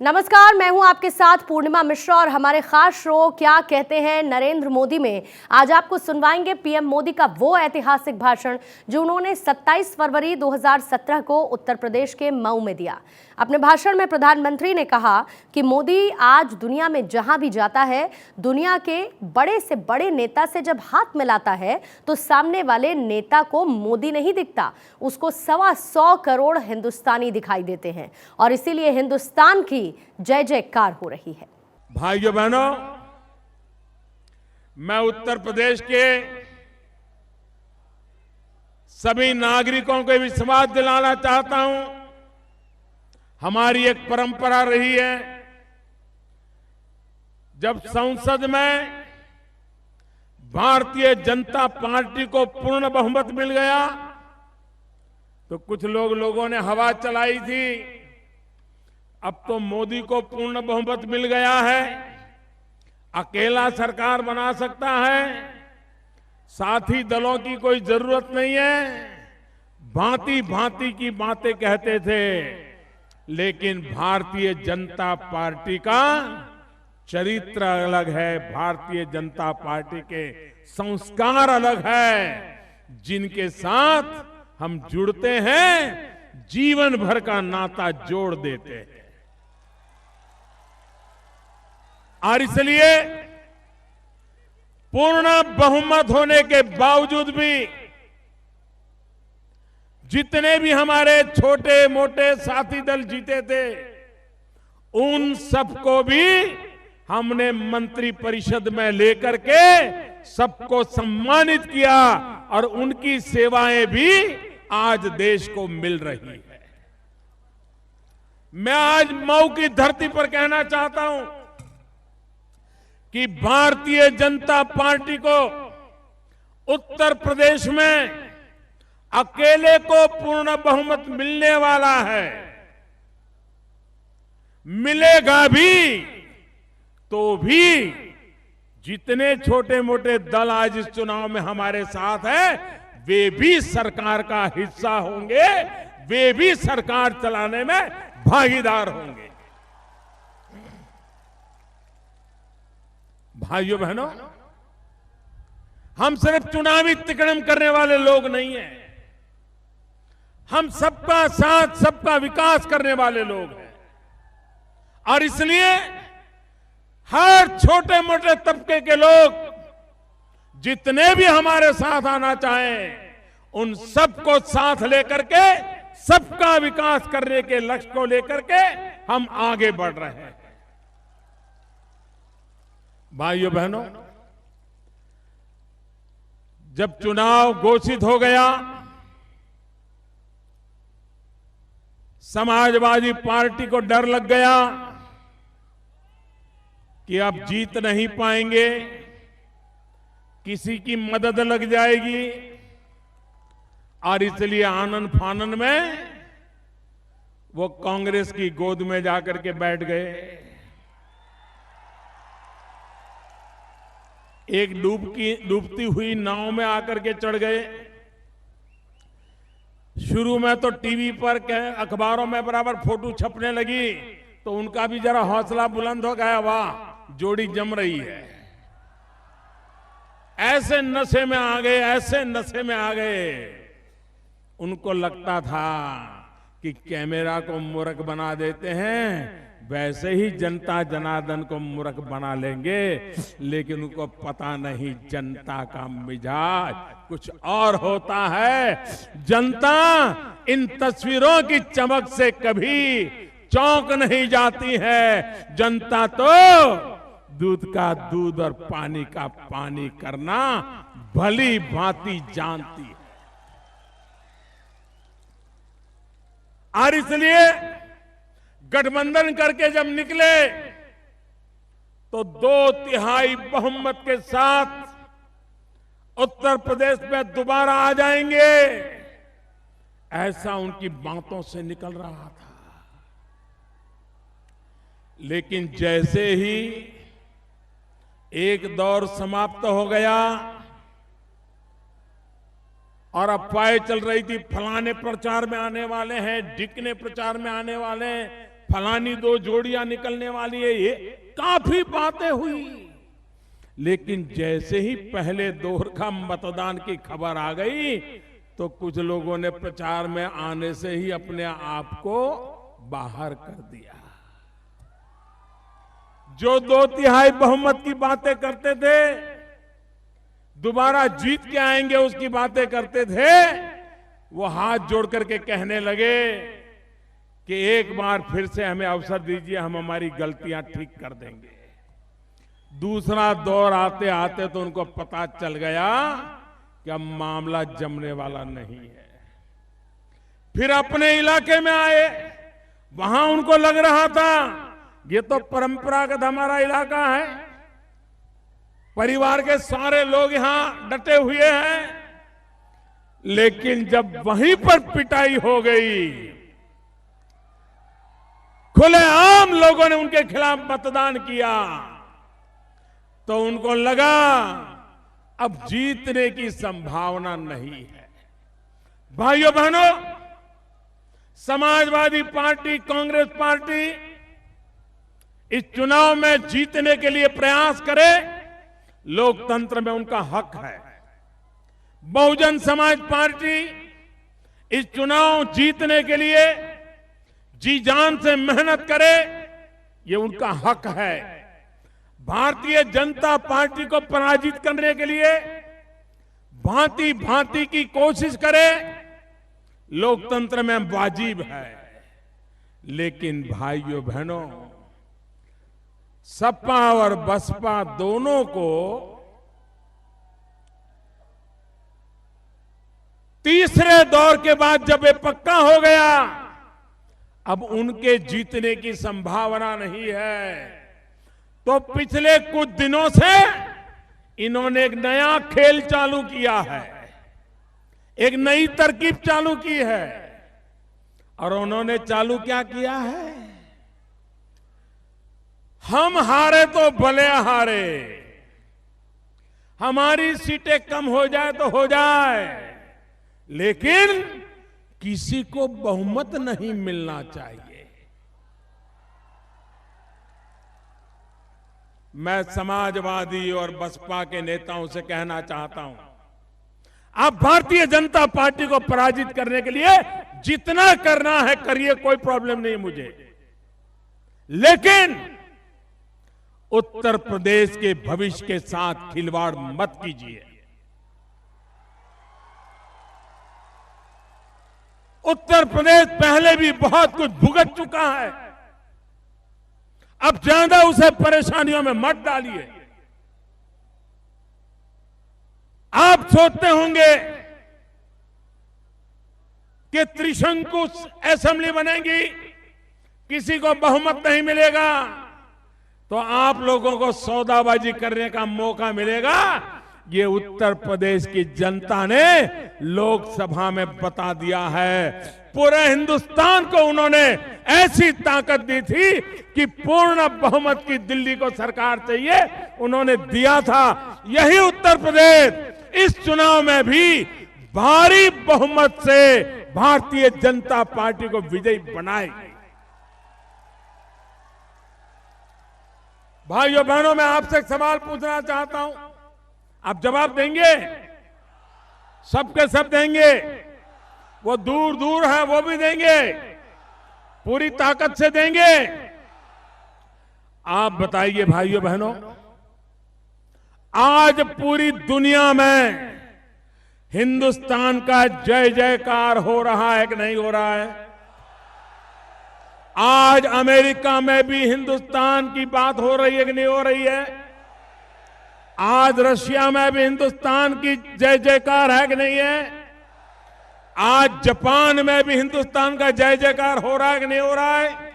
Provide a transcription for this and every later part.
नमस्कार, मैं हूं आपके साथ पूर्णिमा मिश्रा और हमारे खास शो क्या कहते हैं नरेंद्र मोदी में आज आपको सुनवाएंगे पीएम मोदी का वो ऐतिहासिक भाषण जो उन्होंने 27 फरवरी 2017 को उत्तर प्रदेश के मऊ में दिया। अपने भाषण में प्रधानमंत्री ने कहा कि मोदी आज दुनिया में जहां भी जाता है, दुनिया के बड़े से बड़े नेता से जब हाथ मिलाता है तो सामने वाले नेता को मोदी नहीं दिखता, उसको 125 करोड़ हिंदुस्तानी दिखाई देते हैं और इसीलिए हिंदुस्तान की जय जयकार हो रही है। भाइयों बहनों, मैं उत्तर प्रदेश के सभी नागरिकों को विश्वास दिलाना चाहता हूं। हमारी एक परंपरा रही है, जब संसद में भारतीय जनता पार्टी को पूर्ण बहुमत मिल गया तो कुछ लोगों ने हवा चलाई थी। अब तो मोदी को पूर्ण बहुमत मिल गया है, अकेला सरकार बना सकता है, साथी दलों की कोई जरूरत नहीं है। भांति भांति की बातें कहते थे, लेकिन भारतीय जनता पार्टी का चरित्र अलग है, भारतीय जनता पार्टी के संस्कार अलग है, जिनके साथ हम जुड़ते हैं, जीवन भर का नाता जोड़ देते हैं। और इसलिए पूर्ण बहुमत होने के बावजूद भी जितने भी हमारे छोटे मोटे साथी दल जीते थे, उन सबको भी हमने मंत्री परिषद में लेकर के सबको सम्मानित किया और उनकी सेवाएं भी आज देश को मिल रही है। मैं आज मऊ की धरती पर कहना चाहता हूं कि भारतीय जनता पार्टी को उत्तर प्रदेश में अकेले को पूर्ण बहुमत मिलने वाला है, मिलेगा भी, तो भी जितने छोटे मोटे दल आज इस चुनाव में हमारे साथ हैं, वे भी सरकार का हिस्सा होंगे, वे भी सरकार चलाने में भागीदार होंगे। भाइयों बहनों, हम सिर्फ चुनावी तिकड़म करने वाले लोग नहीं हैं, हम सबका साथ सबका विकास करने वाले लोग हैं। और इसलिए हर छोटे मोटे तबके के लोग जितने भी हमारे साथ आना चाहें, उन सबको साथ लेकर के सबका विकास करने के लक्ष्य को लेकर के हम आगे बढ़ रहे हैं। भाइयों बहनों, जब चुनाव घोषित हो गया, समाजवादी पार्टी को डर लग गया कि अब जीत नहीं पाएंगे, किसी की मदद लग जाएगी, और इसलिए आनन फानन में वो कांग्रेस की गोद में जाकर के बैठ गए। एक डूबती हुई नाव में आकर के चढ़ गए। शुरू में तो टीवी पर अखबारों में बराबर फोटो छपने लगी तो उनका भी जरा हौसला बुलंद हो गया, वाह जोड़ी जम रही है। ऐसे नशे में आ गए, ऐसे नशे में आ गए, उनको लगता था कि कैमरा को मूर्ख बना देते हैं, वैसे ही जनता जनार्दन को मूर्ख बना लेंगे। लेकिन उनको पता नहीं जनता का मिजाज कुछ और होता है। जनता इन तस्वीरों की चमक से कभी चौंक नहीं जाती है। जनता तो दूध का दूध और पानी का पानी करना भली भांति जानती है। और इसलिए गठबंधन करके जब निकले तो 2/3 बहुमत के साथ उत्तर प्रदेश में दोबारा आ जाएंगे, ऐसा उनकी बातों से निकल रहा था। लेकिन जैसे ही एक दौर समाप्त हो गया और अफवाहें चल रही थी, फलाने प्रचार में आने वाले हैं, ढिकने प्रचार में आने वाले हैं, फलानी 2 जोड़ियां निकलने वाली है, ये काफी बातें हुई। लेकिन जैसे ही पहले दौर का मतदान की खबर आ गई तो कुछ लोगों ने प्रचार में आने से ही अपने आप को बाहर कर दिया। जो 2/3 बहुमत की बातें करते थे, दोबारा जीत के आएंगे उसकी बातें करते थे, वो हाथ जोड़ करके कहने लगे कि एक बार फिर से हमें अवसर दीजिए, हम हमारी गलतियां ठीक कर देंगे। दूसरा दौर आते आते तो उनको पता चल गया कि अब मामला जमने वाला नहीं है। फिर अपने इलाके में आए, वहां उनको लग रहा था ये तो परंपरागत हमारा इलाका है, परिवार के सारे लोग यहां डटे हुए हैं। लेकिन जब वहीं पर पिटाई हो गई, खुलेआम लोगों ने उनके खिलाफ मतदान किया, तो उनको लगा अब जीतने की संभावना नहीं है। भाइयों बहनों, समाजवादी पार्टी, कांग्रेस पार्टी इस चुनाव में जीतने के लिए प्रयास करे, लोकतंत्र में उनका हक है। बहुजन समाज पार्टी इस चुनाव जीतने के लिए जी जान से मेहनत करे, ये उनका हक है। भारतीय जनता पार्टी को पराजित करने के लिए भांति भांति की कोशिश करे, लोकतंत्र में वाजिब है। लेकिन भाइयों बहनों, सपा और बसपा दोनों को तीसरे दौर के बाद जब ये पक्का हो गया, अब उनके जीतने की संभावना नहीं है। तो पिछले कुछ दिनों से इन्होंने एक नया खेल चालू किया है, एक नई तरकीब चालू की है। और उन्होंने चालू क्या किया है? हम हारे तो भले हारे, हमारी सीटें कम हो जाए तो हो जाए, लेकिन किसी को बहुमत नहीं मिलना चाहिए। मैं समाजवादी और बसपा के नेताओं से कहना चाहता हूं, आप भारतीय जनता पार्टी को पराजित करने के लिए जितना करना है करिए, कोई प्रॉब्लम नहीं मुझे। लेकिन उत्तर प्रदेश के भविष्य के साथ खिलवाड़ मत कीजिए। उत्तर प्रदेश पहले भी बहुत कुछ भुगत चुका है, अब ज्यादा उसे परेशानियों में मत डालिए। आप सोचते होंगे कि त्रिशंकु असेंबली बनेगी, किसी को बहुमत नहीं मिलेगा, तो आप लोगों को सौदाबाजी करने का मौका मिलेगा। ये उत्तर प्रदेश की जनता ने लोकसभा में बता दिया है। पूरे हिंदुस्तान को उन्होंने ऐसी ताकत दी थी कि पूर्ण बहुमत की दिल्ली को सरकार चाहिए, उन्होंने दिया था। यही उत्तर प्रदेश इस चुनाव में भी भारी बहुमत से भारतीय जनता पार्टी को विजयी बनाएगी। भाइयों बहनों, मैं आपसे एक सवाल पूछना चाहता हूं, आप जवाब देंगे? सबके सब देंगे? वो दूर दूर है वो भी देंगे? पूरी ताकत से देंगे? आप बताइए भाइयों बहनों, आज पूरी दुनिया में हिंदुस्तान का जय जयकार हो रहा है कि नहीं हो रहा है? आज अमेरिका में भी हिंदुस्तान की बात हो रही है कि नहीं हो रही है? आज रशिया में भी हिंदुस्तान की जय जयकार है कि नहीं है? आज जापान में भी हिंदुस्तान का जय जयकार हो रहा है कि नहीं हो रहा है?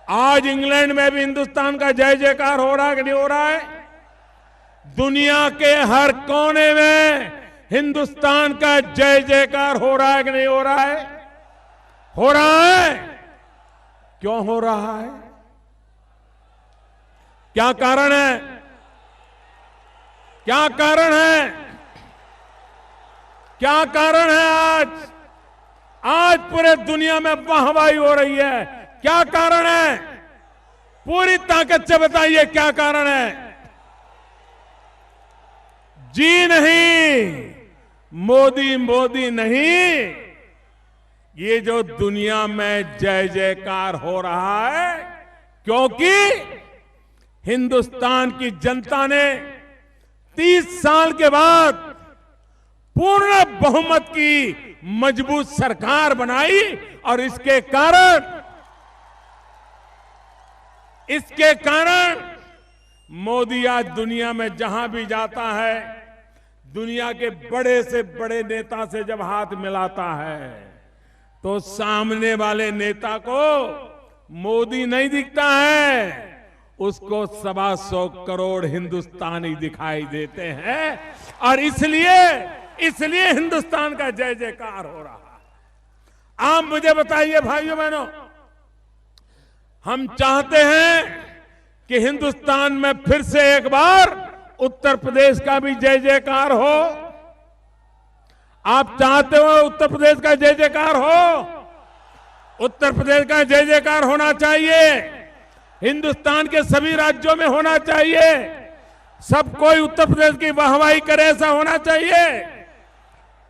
आज इंग्लैंड में भी हिंदुस्तान का जय जयकार हो रहा है कि नहीं हो रहा है? दुनिया के हर कोने में हिंदुस्तान का जय जयकार हो रहा है कि नहीं हो रहा है? हो रहा है। क्यों हो रहा है? क्या कारण है? क्या कारण है? क्या कारण है? आज पूरे दुनिया में वाहवाही हो रही है। क्या कारण है? पूरी ताकत से बताइए क्या कारण है? जी नहीं, मोदी मोदी नहीं। ये जो दुनिया में जय जयकार हो रहा है, क्योंकि हिंदुस्तान की जनता ने 30 साल के बाद पूर्ण बहुमत की मजबूत सरकार बनाई और इसके कारण मोदी आज दुनिया में जहां भी जाता है, दुनिया के बड़े से बड़े नेता से जब हाथ मिलाता है तो सामने वाले नेता को मोदी नहीं दिखता है, उसको 125 करोड़ हिंदुस्तानी दिखाई देते हैं। और इसलिए हिंदुस्तान का जय जयकार हो रहा है। आप मुझे बताइए भाइयों बहनों, हम चाहते हैं कि हिंदुस्तान में फिर से एक बार उत्तर प्रदेश का भी जय जयकार हो। आप चाहते हो उत्तर प्रदेश का जय जयकार हो? उत्तर प्रदेश का जय जयकार होना चाहिए, हिंदुस्तान के सभी राज्यों में होना चाहिए, सब कोई उत्तर प्रदेश की वाहवाही करे, ऐसा होना चाहिए।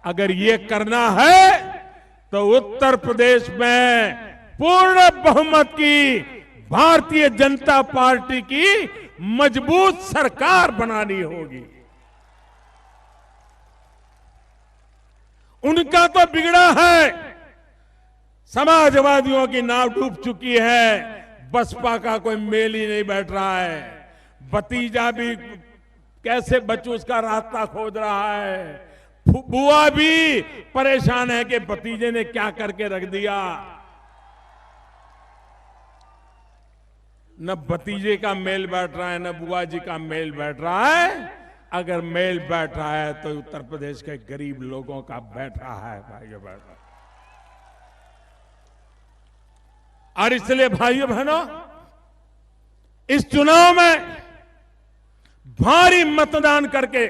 अगर ये करना है तो उत्तर प्रदेश में पूर्ण बहुमत की भारतीय जनता पार्टी की मजबूत सरकार बनानी होगी। उनका तो बिगड़ा है, समाजवादियों की नाव डूब चुकी है, बसपा का कोई मेल ही नहीं बैठ रहा है, भतीजा भी कैसे बच्चों उसका रास्ता खोज रहा है, बुआ भी परेशान है कि भतीजे ने क्या करके रख दिया। न भतीजे का मेल बैठ रहा है, न बुआ जी का मेल बैठ रहा है। अगर मेल बैठ रहा है तो उत्तर प्रदेश के गरीब लोगों का बैठ रहा है भाइयों बहनों। और इसलिए भाइयों बहनों, इस चुनाव में भारी मतदान करके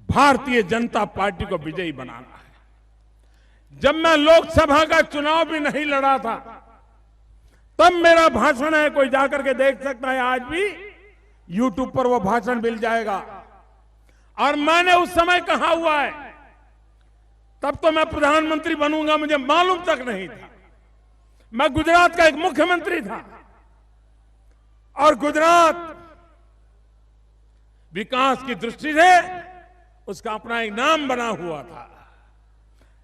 भारतीय जनता पार्टी को विजयी बनाना है। जब मैं लोकसभा का चुनाव भी नहीं लड़ा था तब मेरा भाषण है, कोई जाकर के देख सकता है, आज भी YouTube पर वो भाषण मिल जाएगा। और मैंने उस समय कहा हुआ है, तब तो मैं प्रधानमंत्री बनूंगा मुझे मालूम तक नहीं था। मैं गुजरात का एक मुख्यमंत्री था और गुजरात विकास की दृष्टि से उसका अपना एक नाम बना हुआ था।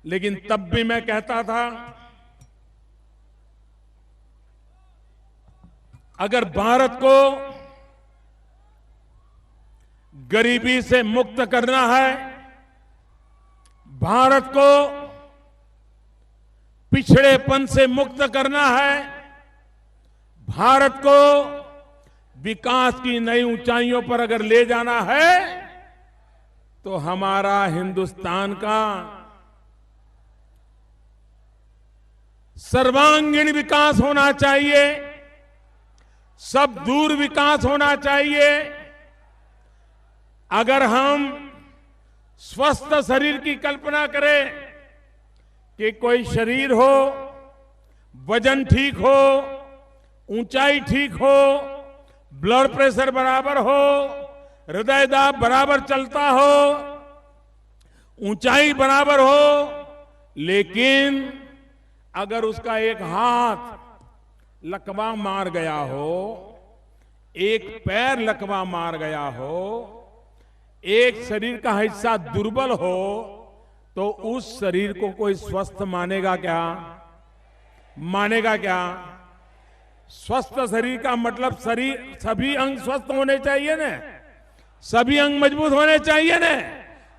लेकिन तब भी मैं कहता था, अगर भारत को गरीबी से मुक्त करना है, भारत को पिछड़ेपन से मुक्त करना है, भारत को विकास की नई ऊंचाइयों पर अगर ले जाना है, तो हमारा हिंदुस्तान का सर्वांगीण विकास होना चाहिए, सब दूर विकास होना चाहिए। अगर हम स्वस्थ शरीर की कल्पना करें कि कोई शरीर हो, वजन ठीक हो, ऊंचाई ठीक हो, ब्लड प्रेशर बराबर हो, हृदय दाब बराबर चलता हो, ऊंचाई बराबर हो, लेकिन अगर उसका एक हाथ लकवा मार गया हो, एक पैर लकवा मार गया हो, एक शरीर का हिस्सा दुर्बल हो, तो उस शरीर को कोई स्वस्थ मानेगा क्या? मानेगा क्या? स्वस्थ शरीर का मतलब शरीर सभी अंग स्वस्थ होने चाहिए ना, सभी अंग मजबूत होने चाहिए ना,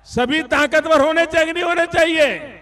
सभी ताकतवर होने चाहिए, नहीं होने चाहिए?